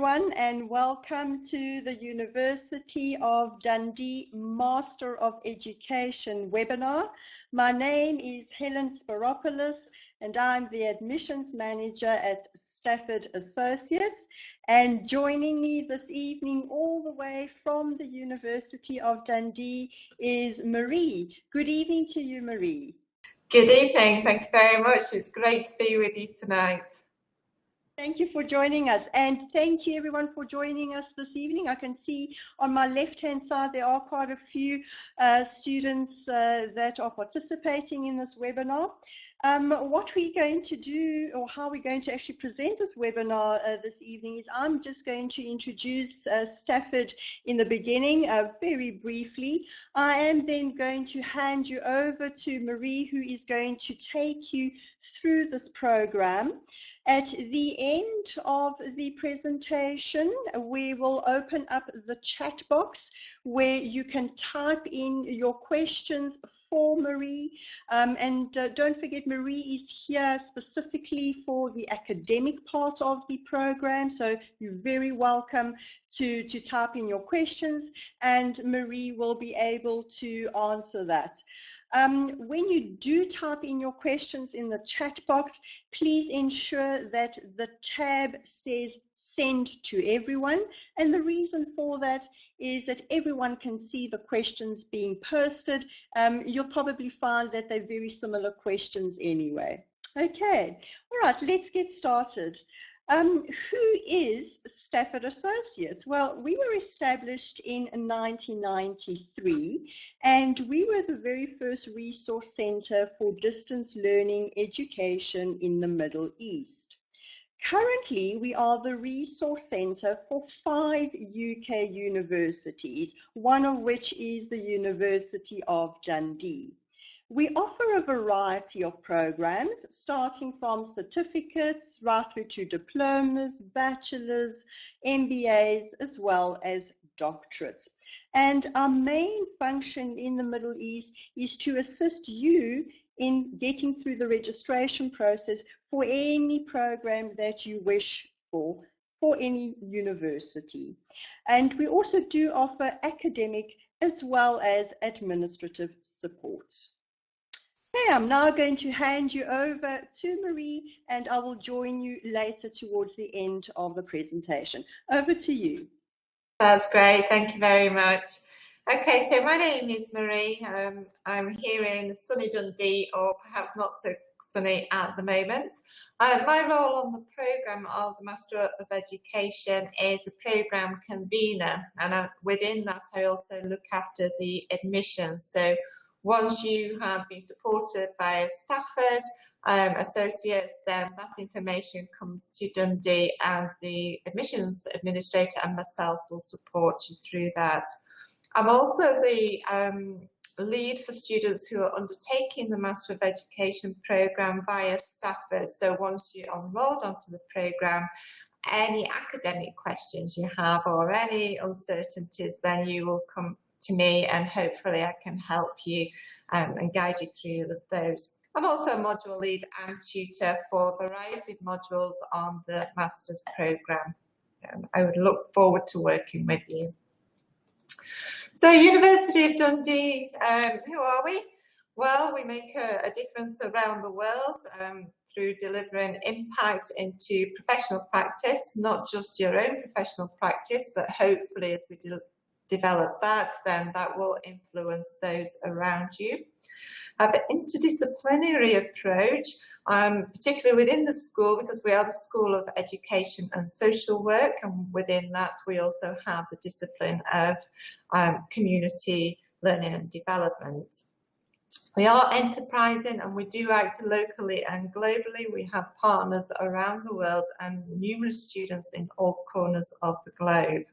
everyone, and welcome to the University of Dundee Master of Education webinar. My name is Helen Spiropoulos and I'm the Admissions Manager at Stafford Associates. And joining me this evening all the way from the University of Dundee is Marie. Good evening to you, Marie. Good evening, thank you very much. It's great to be with you tonight. Thank you for joining us, and thank you everyone for joining us this evening. I can see on my left-hand side there are quite a few students that are participating in this webinar. What we're going to do, or how we're going to actually present this webinar this evening, is I'm just going to introduce Stafford in the beginning very briefly. I am then going to hand you over to Marie, who is going to take you through this program. At the end of the presentation, we will open up the chat box where you can type in your questions for Marie. And don't forget, Marie is here specifically for the academic part of the program, so you're very welcome to type in your questions and Marie will be able to answer that. When you do type in your questions in the chat box, please ensure that the tab says send to everyone. And the reason for that is that everyone can see the questions being posted. You'll probably find that they're very similar questions anyway. Okay, all right, let's get started. Who is Stafford Associates? Well, we were established in 1993 and we were the very first resource centre for distance learning education in the Middle East. Currently, we are the resource centre for 5 UK universities, one of which is the University of Dundee. We offer a variety of programs, starting from certificates right through to diplomas, bachelors, MBAs, as well as doctorates. And our main function in the Middle East is to assist you in getting through the registration process for any program that you wish for any university. And we also do offer academic as well as administrative support. Okay, I'm now going to hand you over to Marie and I will join you later towards the end of the presentation. Over to you. That's great, thank you very much. Okay, so my name is Marie. I'm here in sunny Dundee, or perhaps not so sunny at the moment. My role on the programme of the Master of Education is the Programme Convenor, and within that I also look after the admissions. So once you have been supported by Stafford Associates, then that information comes to Dundee and the admissions administrator and myself will support you through that. I'm also the lead for students who are undertaking the Master of Education programme via Stafford. So once you're enrolled onto the programme, any academic questions you have or any uncertainties, then you will come to me and hopefully I can help you and guide you through those. I'm also a module lead and tutor for a variety of modules on the Master's programme. I would look forward to working with you. So University of Dundee, who are we? Well, we make a difference around the world through delivering impact into professional practice, not just your own professional practice, but hopefully as we develop that, then that will influence those around you. Have an interdisciplinary approach, particularly within the school, because we are the School of Education and Social Work, and within that we also have the discipline of community learning and development. We are enterprising and we do act locally and globally. We have partners around the world and numerous students in all corners of the globe.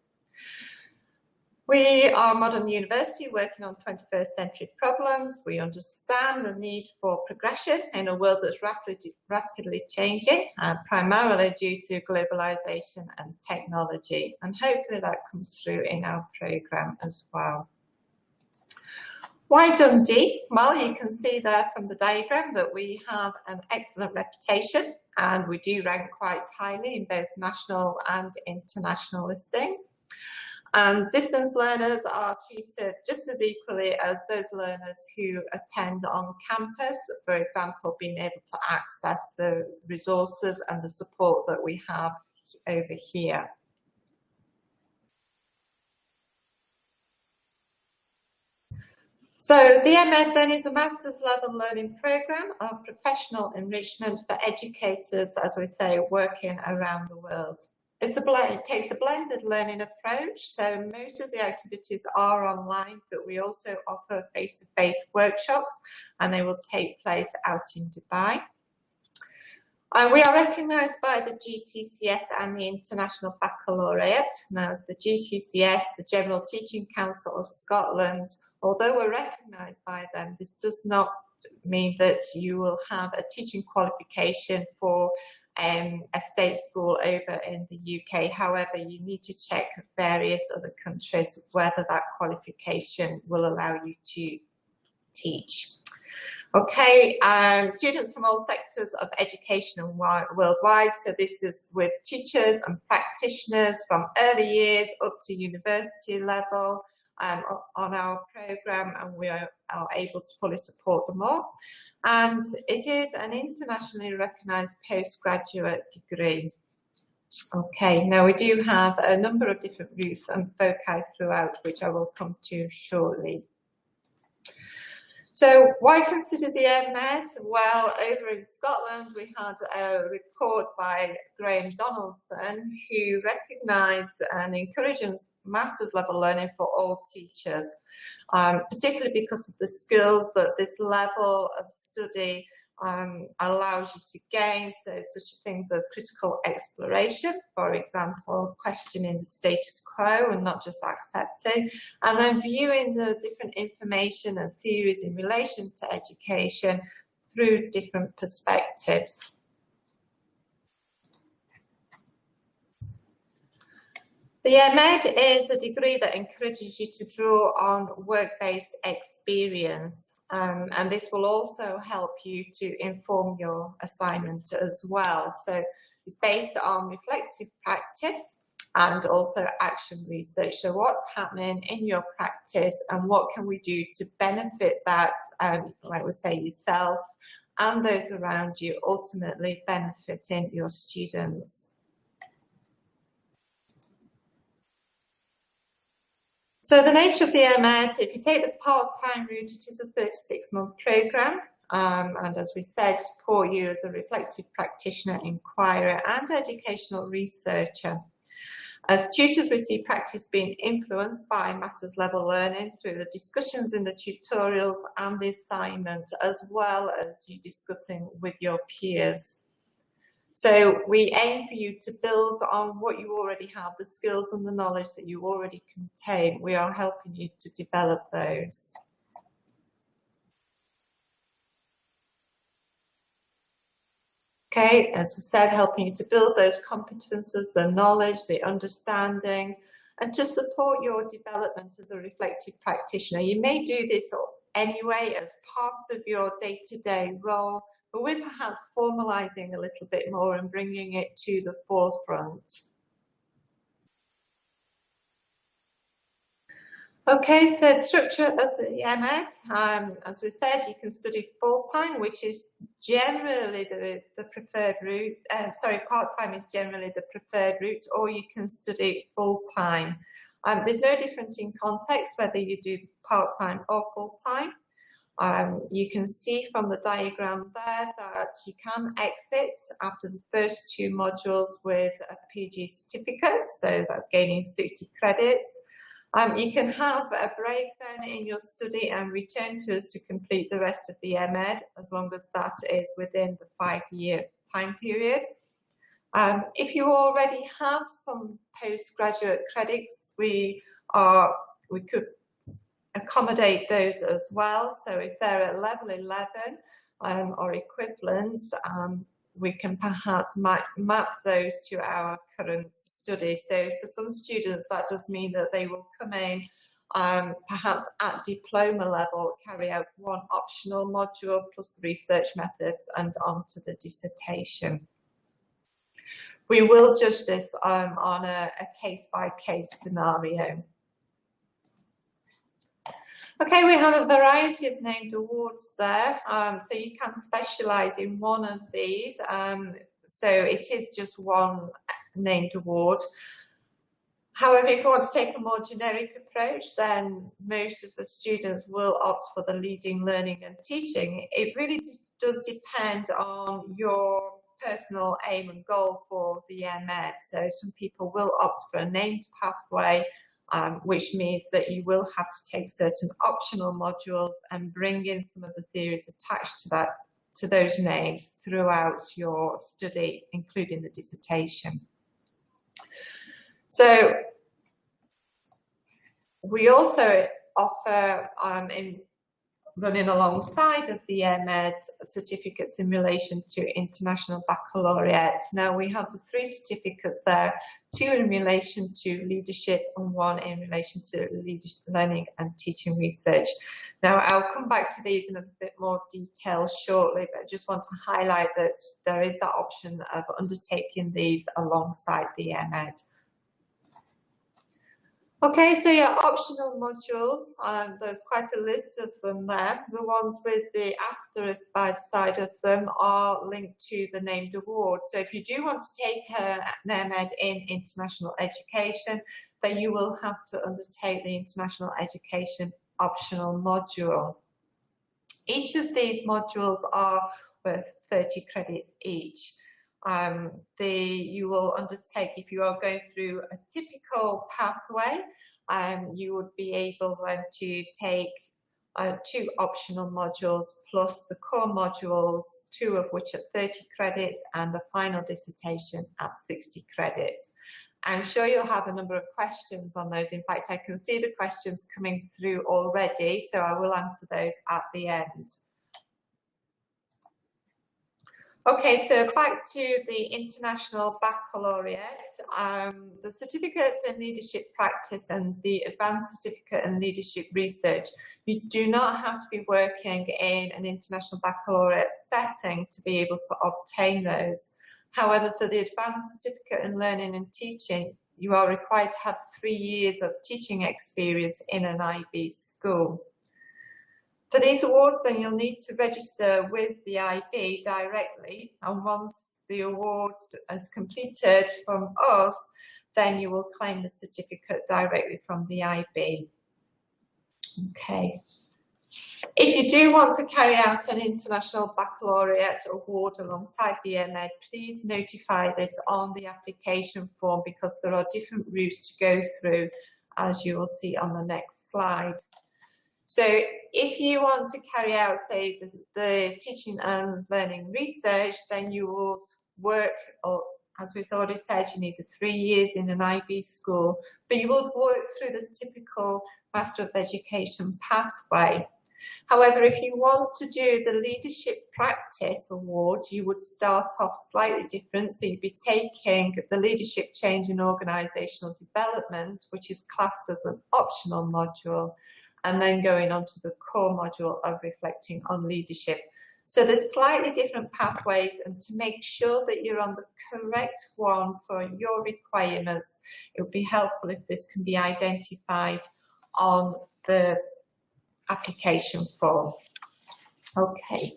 We are a modern university working on 21st century problems. We understand the need for progression in a world that's rapidly changing, primarily due to globalization and technology. And hopefully that comes through in our programme as well. Why Dundee? Well, you can see there from the diagram that we have an excellent reputation and we do rank quite highly in both national and international listings. And distance learners are treated just as equally as those learners who attend on campus, for example, being able to access the resources and the support that we have over here. So the MEd then is a master's level learning programme of professional enrichment for educators, as we say, working around the world. It takes a blended learning approach, so most of the activities are online, but we also offer face-to-face workshops and they will take place out in Dubai. We are recognised by the GTCS and the International Baccalaureate. Now, the GTCS, the General Teaching Council of Scotland, although we're recognised by them, this does not mean that you will have a teaching qualification for a state school over in the UK. However, you need to check various other countries whether that qualification will allow you to teach. Okay, students from all sectors of education worldwide, so this is with teachers and practitioners from early years up to university level on our programme, and we are able to fully support them all. And it is an internationally recognised postgraduate degree. Okay, now we do have a number of different routes and foci throughout, which I will come to shortly. So why consider the MEd? Well, over in Scotland, we had a report by Graeme Donaldson who recognised and encourages master's level learning for all teachers, particularly because of the skills that this level of study allows you to gain, so such things as critical exploration, for example, questioning the status quo and not just accepting, and then viewing the different information and theories in relation to education through different perspectives. The MEd is a degree that encourages you to draw on work-based experience. And this will also help you to inform your assignment as well. So it's based on reflective practice and also action research. So what's happening in your practice and what can we do to benefit that, like we say, yourself and those around you, ultimately benefiting your students. So the nature of the MEd, if you take the part-time route, it is a 36-month programme, and as we said, support you as a reflective practitioner, inquirer and educational researcher. As tutors, we see practice being influenced by master's level learning through the discussions in the tutorials and the assignment, as well as you discussing with your peers. So we aim for you to build on what you already have, the skills and the knowledge that you already contain. We are helping you to develop those. Okay, as I said, helping you to build those competences, the knowledge, the understanding, and to support your development as a reflective practitioner. You may do this anyway as part of your day-to-day role, but we're perhaps formalising a little bit more and bringing it to the forefront. Okay, so the structure of the MEd, as we said, you can study full-time, which is generally the preferred route. Part-time is generally the preferred route, or you can study full-time. There's no difference in context whether you do part-time or full-time. You can see from the diagram there that you can exit after the first 2 modules with a PG certificate, so that's gaining 60 credits. You can have a break then in your study and return to us to complete the rest of the MEd, as long as that is within the 5-year time period. If you already have some postgraduate credits, we could accommodate those as well. So if they're at level 11 or equivalent, we can perhaps map those to our current study. So for some students, that does mean that they will come in perhaps at diploma level, carry out one optional module plus the research methods and on to the dissertation. We will judge this on a case-by-case scenario. Okay, we have a variety of named awards there, so you can specialise in one of these. So it is just one named award. However, if you want to take a more generic approach, then most of the students will opt for the leading, learning and teaching. It really does depend on your personal aim and goal for the MEd. So some people will opt for a named pathway, which means that you will have to take certain optional modules and bring in some of the theories attached to those names throughout your study, including the dissertation. So we also offer, running alongside of the MEd, certificates in relation to International Baccalaureate. Now we have the 3 certificates there, 2 in relation to leadership and 1 in relation to learning and teaching research. Now I'll come back to these in a bit more detail shortly, but I just want to highlight that there is that option of undertaking these alongside the MEd. Okay, so your optional modules, there's quite a list of them there. The ones with the asterisk by the side of them are linked to the named award. So if you do want to take an MEd in international education, then you will have to undertake the international education optional module. Each of these modules are worth 30 credits each. You will undertake, if you are going through a typical pathway, you would be able then to take 2 optional modules plus the core modules, 2 of which are 30 credits and the final dissertation at 60 credits. I'm sure you'll have a number of questions on those. In fact, I can see the questions coming through already, so I will answer those at the end. Okay, so back to the International Baccalaureate, the Certificate in Leadership Practice and the Advanced Certificate in Leadership Research. You do not have to be working in an International Baccalaureate setting to be able to obtain those. However, for the Advanced Certificate in Learning and Teaching, you are required to have 3 years of teaching experience in an IB school. For these awards, then you'll need to register with the IB directly, and once the award is completed from us, then you will claim the certificate directly from the IB. Okay. If you do want to carry out an International Baccalaureate award alongside the MEd, please notify this on the application form, because there are different routes to go through, as you will see on the next slide. So if you want to carry out, say, the teaching and learning research, then you will work, or as we've already said, you need the 3 years in an IB school, but you will work through the typical Master of Education pathway. However, if you want to do the Leadership Practice Award, you would start off slightly different. So you'd be taking the Leadership Change and Organisational Development, which is classed as an optional module, and then going on to the core module of Reflecting on Leadership. So there's slightly different pathways, and to make sure that you're on the correct one for your requirements, it would be helpful if this can be identified on the application form. Okay.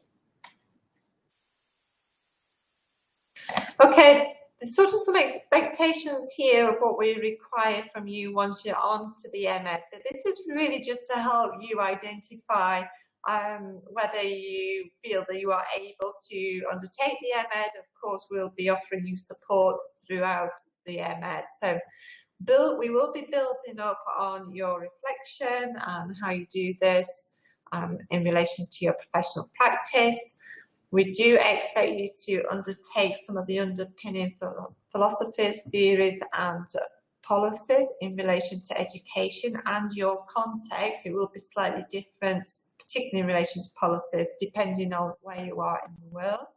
Okay. There's sort of some expectations here of what we require from you once you're on to the MEd. But this is really just to help you identify whether you feel that you are able to undertake the MEd. Of course, we'll be offering you support throughout the MEd. So we will be building up on your reflection and how you do this in relation to your professional practice. We do expect you to undertake some of the underpinning philosophies, theories and policies in relation to education and your context. It will be slightly different, particularly in relation to policies, depending on where you are in the world.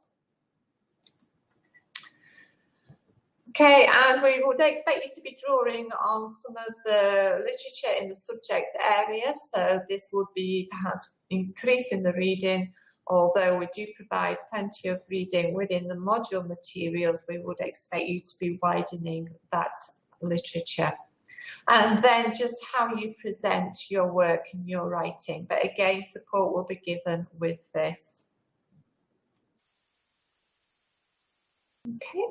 Okay, and we would expect you to be drawing on some of the literature in the subject area, so this would be perhaps increasing the reading. Although we do provide plenty of reading within the module materials, we would expect you to be widening that literature. And then just how you present your work and your writing. But again, support will be given with this. Okay.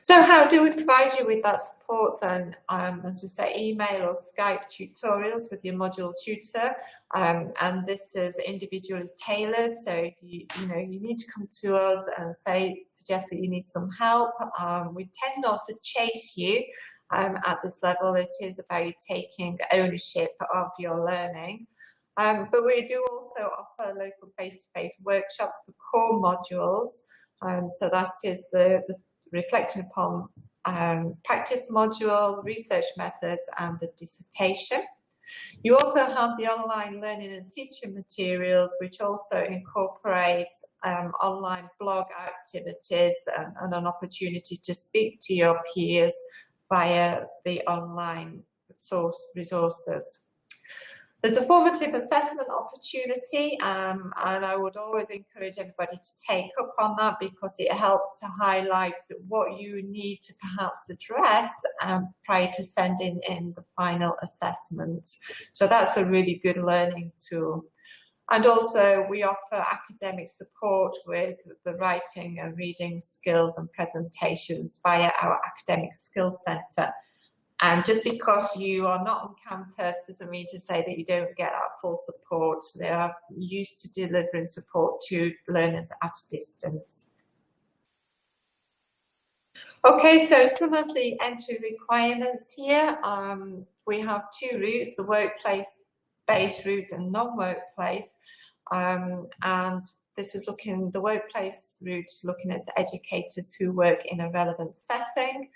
So how do we provide you with that support then? As we say, email or Skype tutorials with your module tutor. And this is individually tailored. So if you need to come to us and suggest that you need some help, we tend not to chase you at this level. It is about you taking ownership of your learning. But we do also offer local face-to-face workshops for core modules. So that is the reflecting upon practice module, research methods, and the dissertation. You also have the online learning and teaching materials, which also incorporates online blog activities and an opportunity to speak to your peers via the online resources. There's a formative assessment opportunity, and I would always encourage everybody to take up on that because it helps to highlight what you need to perhaps address prior to sending in the final assessment. So that's a really good learning tool. And also we offer academic support with the writing and reading skills and presentations via our Academic Skills Centre. And just because you are not on campus doesn't mean to say that you don't get that full support. They are used to delivering support to learners at a distance. Okay, so some of the entry requirements here. We have two routes, the workplace-based route and non-workplace. And this is the workplace route, looking at educators who work in a relevant setting.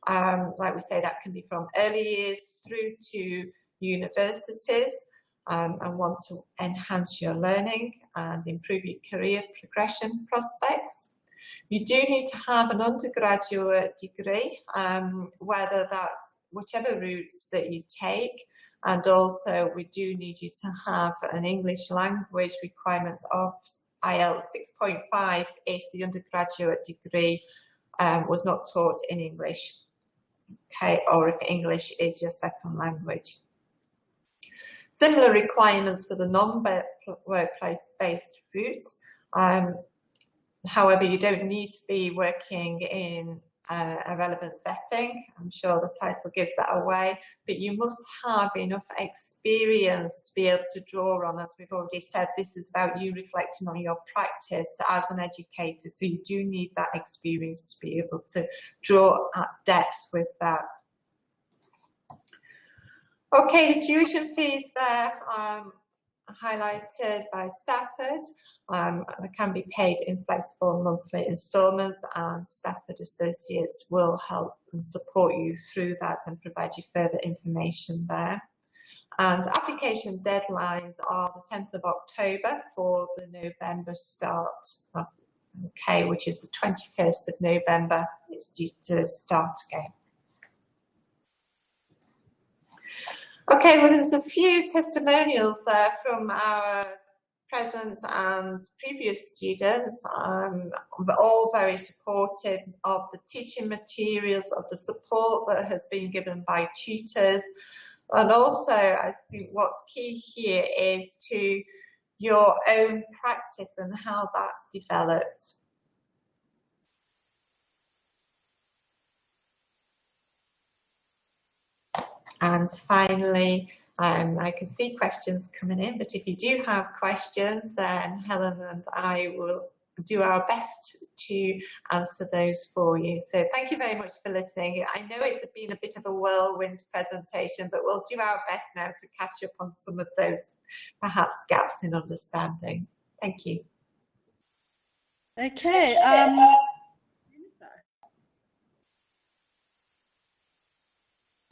Like we say, that can be from early years through to universities, and want to enhance your learning and improve your career progression prospects. You do need to have an undergraduate degree, whether that's whichever routes that you take, and also we do need you to have an English language requirement of IELTS 6.5 if the undergraduate degree was not taught in English. Okay, or if English is your second language. Similar requirements for the non-workplace-based routes. However, you don't need to be working in a relevant setting. I'm sure the title gives that away, but you must have enough experience to be able to draw on. As we've already said, this is about you reflecting on your practice as an educator, so you do need that experience to be able to draw at depth with that. Okay, the tuition fees there highlighted by Stafford. They can be paid in flexible monthly instalments, and Stafford Associates will help and support you through that and provide you further information there. And application deadlines are the 10th of October for the November start, okay, which is the 21st of November. It's due to start again. Okay, well, there's a few testimonials there from our present and previous students, all very supportive of the teaching materials, of the support that has been given by tutors. And also, I think what's key here is to your own practice and how that's developed. And finally, I can see questions coming in, but if you do have questions, then Helen and I will do our best to answer those for you. So thank you very much for listening. I know it's been a bit of a whirlwind presentation, but we'll do our best now to catch up on some of those perhaps gaps in understanding. Thank you. Okay.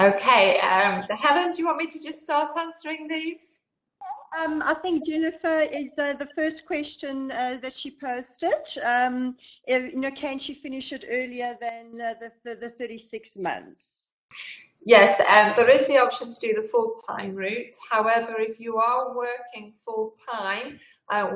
Okay, Helen, do you want me to just start answering these? I think Jennifer is the first question that she posted. Can she finish it earlier than the 36 months? Yes, there is the option to do the full-time route. However, if you are working full-time,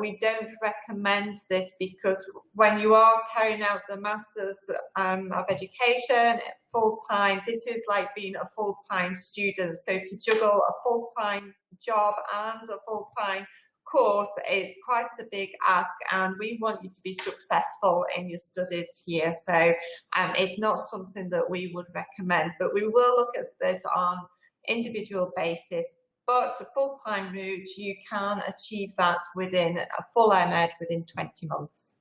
we don't recommend this, because when you are carrying out the Masters of Education full-time, this is like being a full-time student. So to juggle a full-time job and a full-time course is quite a big ask, and we want you to be successful in your studies here. So it's not something that we would recommend, but we will look at this on individual basis. But a full-time route, you can achieve that within a full MEd within 20 months.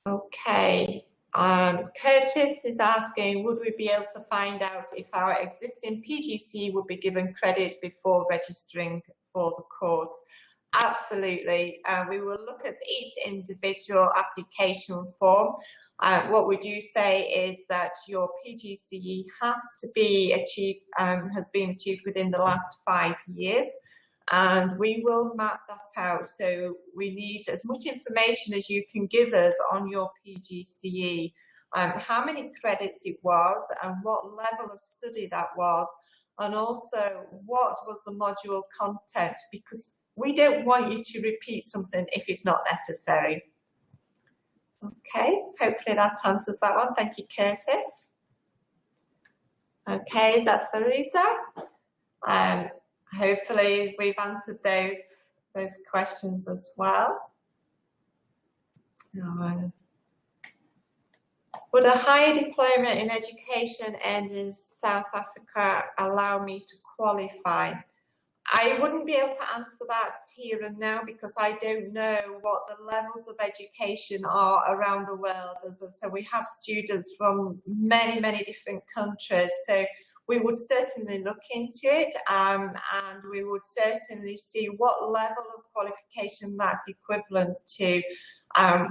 Okay, Curtis is asking, would we be able to find out if our existing PGCE would be given credit before registering for the course? Absolutely. We will look at each individual application form. What we do say is that your PGCE has to be achieved, has been achieved within the last 5 years, and we will map that out. So we need as much information as you can give us on your PGCE, how many credits it was and what level of study that was, and also what was the module content, because we don't want you to repeat something if it's not necessary. Okay, hopefully that answers that one. Thank you, Curtis. Okay, is that Theresa? Hopefully we've answered those questions as well. Would a higher diploma in education and in South Africa allow me to qualify? I wouldn't be able to answer that here and now, because I don't know what the levels of education are around the world. So we have students from many, many different countries. So we would certainly look into it, and we would certainly see what level of qualification that's equivalent to.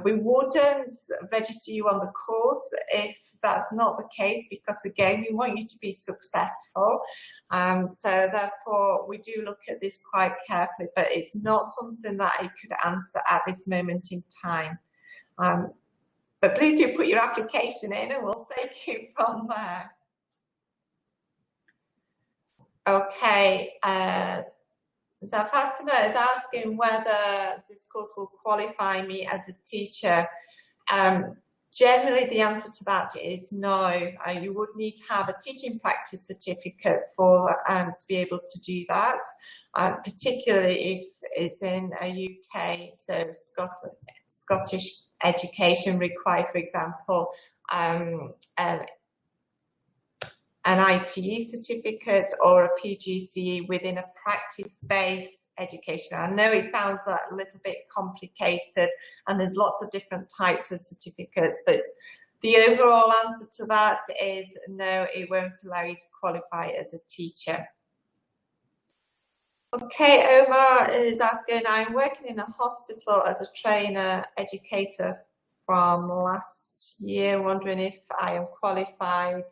We wouldn't register you on the course if that's not the case, because again, we want you to be successful. So therefore, we do look at this quite carefully, but it's not something that I could answer at this moment in time. But please do put your application in and we'll take it from there. Okay, so Fatima is asking whether this course will qualify me as a teacher. Generally, the answer to that is no. You would need to have a teaching practice certificate for to be able to do that, particularly if it's in a UK, so Scottish education required, for example, an ITE certificate or a PGCE within a practice-based education. I know it sounds a little bit complicated and there's lots of different types of certificates, but the overall answer to that is no, it won't allow you to qualify as a teacher. Okay, Omar is asking, I'm working in a hospital as a trainer educator from last year, wondering if I am qualified,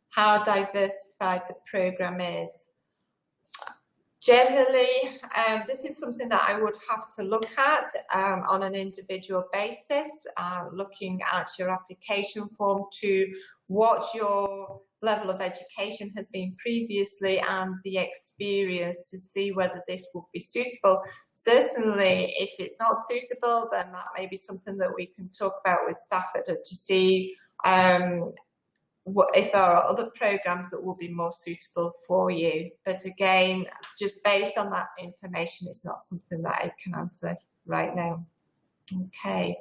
how diversified the programme is. Generally, this is something that I would have to look at on an individual basis, looking at your application form to what your level of education has been previously and the experience to see whether this will be suitable. Certainly, if it's not suitable, then that may be something that we can talk about with Stafford to see if there are other programs that will be more suitable for you. But again, just based on that information, it's not something that I can answer right now. Okay.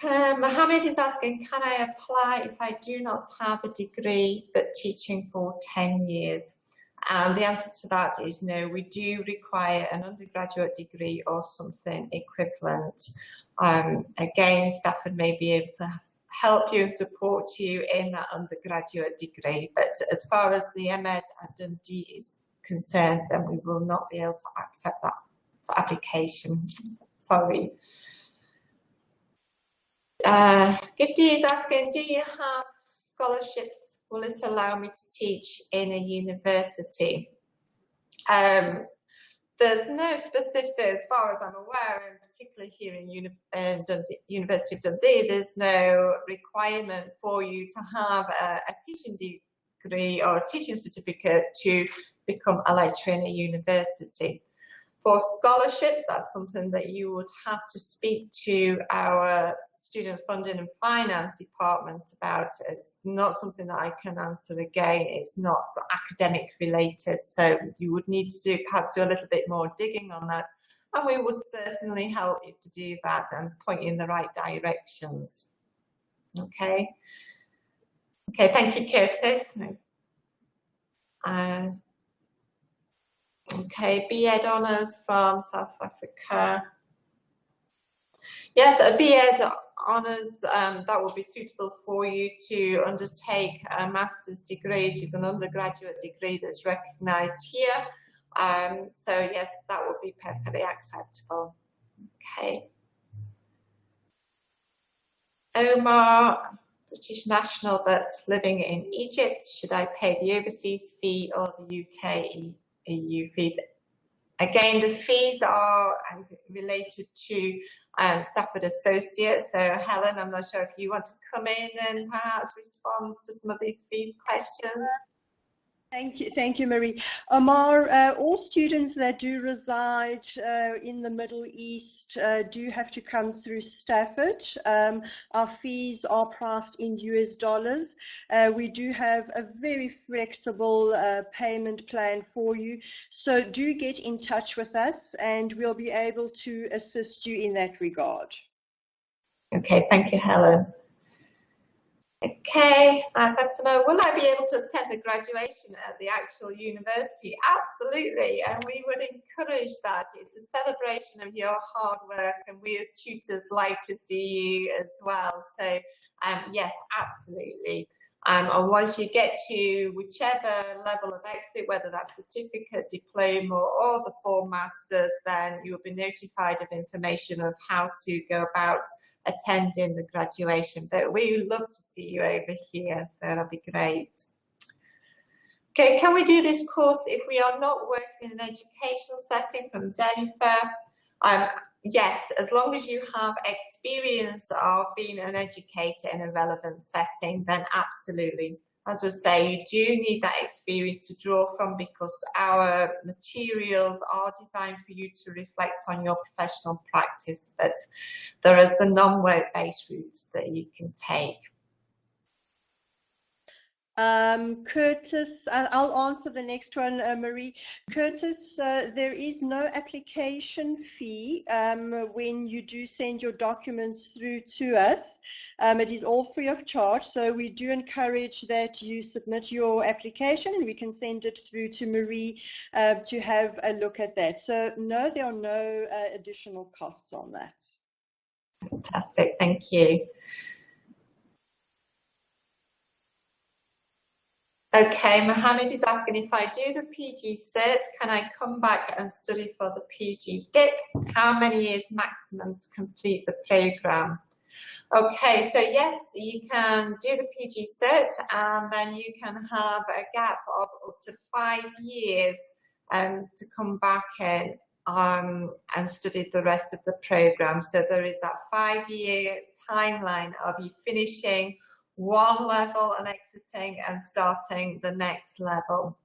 Mohammed is asking, can I apply if I do not have a degree but teaching for 10 years? And the answer to that is no. We do require an undergraduate degree or something equivalent. Again, Stafford may be able to help you and support you in that undergraduate degree, but as far as the MEd at Dundee is concerned, then we will not be able to accept that application. Sorry. Gifty is asking, do you have scholarships will it allow me to teach in a university? There's no specific, as far as I'm aware, and particularly here in University of Dundee, there's no requirement for you to have a teaching degree or a teaching certificate to become a lecturer in a university. For scholarships, that's something that you would have to speak to our student funding and finance department about. It's not something that I can answer again. It's not academic related, so you would need to perhaps do a little bit more digging on that, and we would certainly help you to do that and point you in the right directions. Okay. Okay, thank you, Curtis. Okay, B.Ed honours from South Africa. Yes, a B.Ed honours, that would be suitable for you to undertake a master's degree. It is an undergraduate degree that's recognised here. So yes, that would be perfectly acceptable. Okay. Omar, British national but living in Egypt. Should I pay the overseas fee or the UK EU fees? Again, the fees are related to Stafford Associates. So Helen, I'm not sure if you want to come in and perhaps respond to some of these fees questions. Thank you, Marie. Omar, all students that do reside in the Middle East do have to come through Stafford. Our fees are priced in US dollars. We do have a very flexible payment plan for you. So do get in touch with us and we'll be able to assist you in that regard. Okay, thank you, Helen. Okay, Fatima, will I be able to attend the graduation at the actual university? Absolutely, and we would encourage that. It's a celebration of your hard work, and we as tutors like to see you as well. So, yes, absolutely. And once you get to whichever level of exit, whether that's certificate, diploma, or the full masters, then you'll be notified of information of how to go about attending the graduation. But we would love to see you over here, so that'll be great. Okay, can we do this course if we are not working in an educational setting? From Jennifer. Yes, as long as you have experience of being an educator in a relevant setting, then absolutely. As we say, you do need that experience to draw from, because our materials are designed for you to reflect on your professional practice, but there is the non-work-based routes that you can take. Curtis, I'll answer the next one, Marie. Curtis, there is no application fee when you do send your documents through to us. It is all free of charge, so we do encourage that you submit your application and we can send it through to Marie to have a look at that. So no, there are no additional costs on that. Fantastic, thank you. Okay, Mohammed is asking, if I do the PG cert, can I come back and study for the PGDip? How many years maximum to complete the programme? Okay, so yes, you can do the PG cert and then you can have a gap of up to 5 years to come back in and study the rest of the programme. So there is that 5-year timeline of you finishing one level and exiting and starting the next level.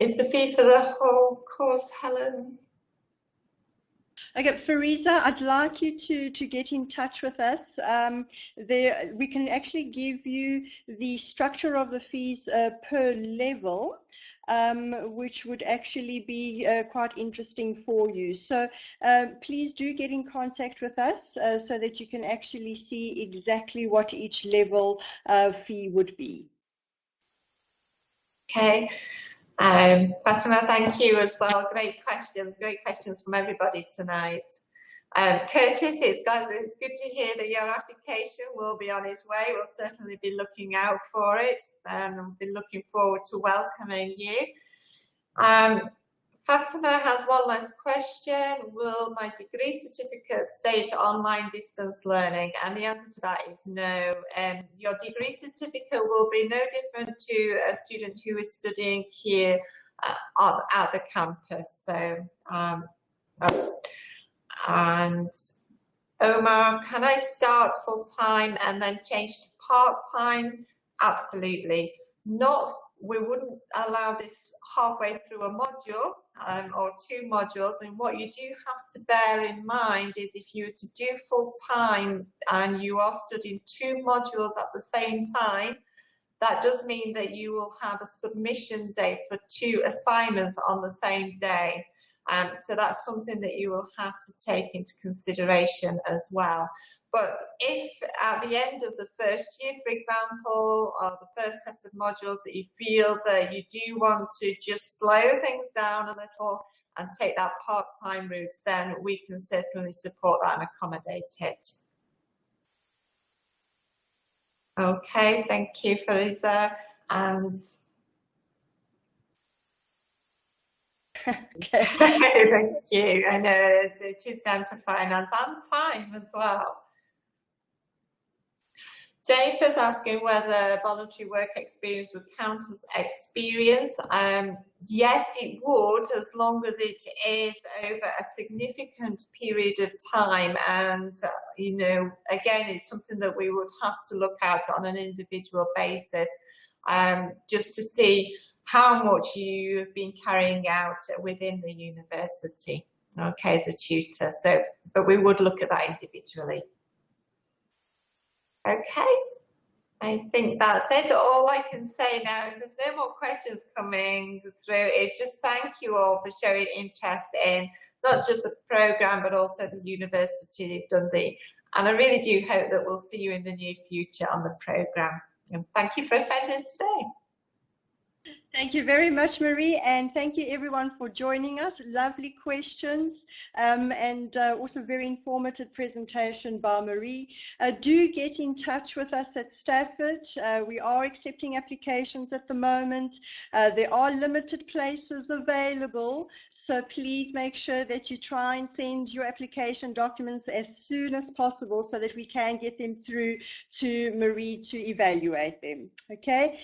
Is the fee for the whole course, Helen? Okay, Fariza, I'd like you to get in touch with us. We can actually give you the structure of the fees per level, which would actually be quite interesting for you. So please do get in contact with us so that you can actually see exactly what each level fee would be. Okay. Fatima, thank you as well. Great questions from everybody tonight. Curtis, it's good to hear that your application will be on its way. We'll certainly be looking out for it and we'll be looking forward to welcoming you. Fatima has one last question. Will my degree certificate state online distance learning? And the answer to that is no. Your degree certificate will be no different to a student who is studying here at the campus. So, and Omar, can I start full-time and then change to part-time? Absolutely not. We wouldn't allow this halfway through a module or 2 modules. And what you do have to bear in mind is if you were to do full-time and you are studying 2 modules at the same time, that does mean that you will have a submission date for 2 assignments on the same day. So that's something that you will have to take into consideration as well. But if at the end of the first year, for example, or the first set of modules that you feel that you do want to just slow things down a little and take that part-time route, then we can certainly support that and accommodate it. Okay, thank you, Fariza. And Okay. thank you. I know it is down to finance and time as well. Jennifer's asking whether voluntary work experience would count as experience. Yes, it would, as long as it is over a significant period of time. And, you know, again, it's something that we would have to look at on an individual basis, just to see how much you've been carrying out within the university, okay, as a tutor. So, but we would look at that individually. Okay, I think that's it. All I can say now, if there's no more questions coming through, is just thank you all for showing interest in not just the programme, but also the University of Dundee. And I really do hope that we'll see you in the near future on the programme. And thank you for attending today. Thank you very much, Marie, and thank you everyone for joining us. Lovely questions and also very informative presentation by Marie. Do get in touch with us at Stafford. We are accepting applications at the moment. There are limited places available, so please make sure that you try and send your application documents as soon as possible so that we can get them through to Marie to evaluate them. Okay,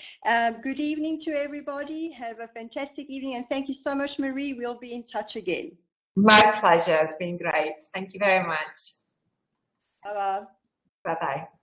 good evening to everybody. Have a fantastic evening, and thank you so much, Marie. We'll be in touch again. My pleasure. It's been great. Thank you very much. Bye-bye. Bye-bye.